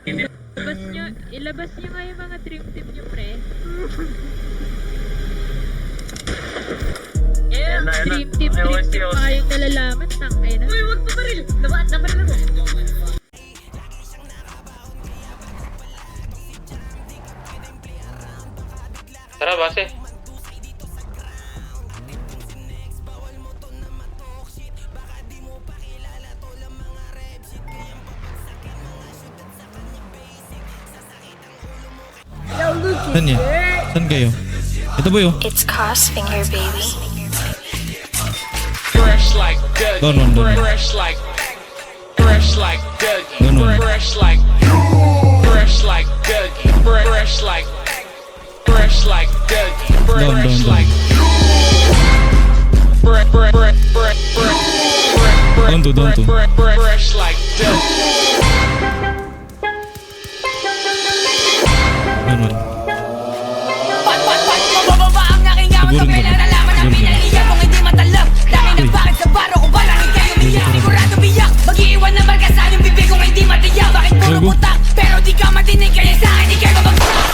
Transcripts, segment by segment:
Ilabas nyo nga yung mga dream team nyo, pre. Dream team pa kayong nalalaman. Tangay na. Uy, wag pa baril! Nabaril mo. Tara, base. Saan niya? Saan kayo? Ito ba yun? It's Crossfinger, baby. Fresh like Dougie. Doon, doon, doon. Fresh like Dougie. Doon, doon. Fresh like Dougie. Fresh like Dougie. Doon, doon, Fresh doon. like Doon to, doon to. Fresh like Dougie. Doon, doon. Mababa ang aking gawin Siguro kung kailan nalaman ang pinaligan kung hindi matalab. Dahil ng bakit sa baro kung balangin kayo umiyak. Sigurado biyak, mag-iiwan na markasan yung bibig kung hindi matiyak. Bakit puro Gago. butak, pero di ka matinig kaya sa akin di kayo mabagsak.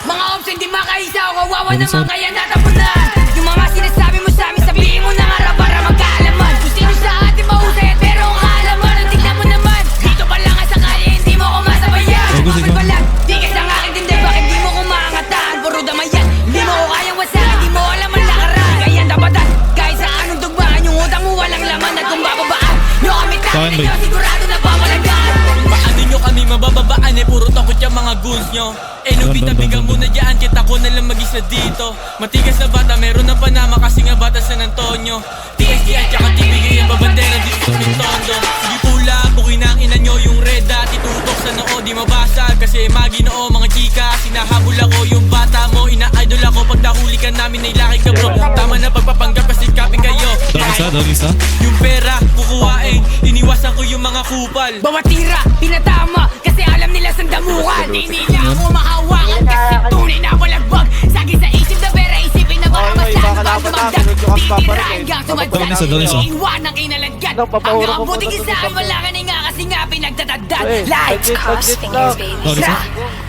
Mga ops hindi makaisa o kawawa Ano, naman sir? kaya natapunan. Yung mga sinasabi mo sa amin sabihin mo na nga para magkaalaman. Kung sino sa atin mahusay at pero ang kaalaman. Ang tignan mo naman, dito pa lang ang sakali hindi mo ko masabayan. Gago, Kapag sigaw. balag, di ka sa akin din bakit di mo ko maangataan. Puro damayan, hindi mo ko kayang wasahan. Di mo alam ang lakaran, kaya dabatan. Kahit sa anong tugmaan, yung utang mo walang laman. At kung bababaan, nyo kami Saan, tayo boy? nyo sigurado na pamalagaan. Paano nyo kami mabababaan puro takot yung mga goons nyo. Doon, doon, Bigan doon, mo na dyan, kita ko na lang mag-isa dito. Matigas na bata, meron na Panama kasi nga bata San Antonio. TSD at saka TBG ang babandera dito sa Tondo. Sige pula, bukin ang ina nyo yung red at itutok sa noo. Di mabasag kasi maginoo mga chika. Sinahabol ako yung bata mo, ina-idol ako. Pag nahuli ka namin ay laki ka bro. Tama na pagpapanggap kasi copy kayo. Doon isa. Yung pera, kukuhain, iniwasan ko yung mga kupal. Bawat tira, tinatama, kasi alam nila sa damukan. Di nila ako mahawakan kasi tunay na walagbag. Sagi sa isip na pera, isipin na baka masyado pag dumagdag. Titira hanggang sumadyak, Doon isa. iiwan ang kinalagyan. Hanggang ang buti isa ay wala ka na nga kasi nga pinagtatagdag. Lights, It's Crossfinger, baby. Doon isa. gra,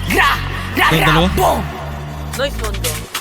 gra, gra, Doon, dalawa. boom. Nice one, bro.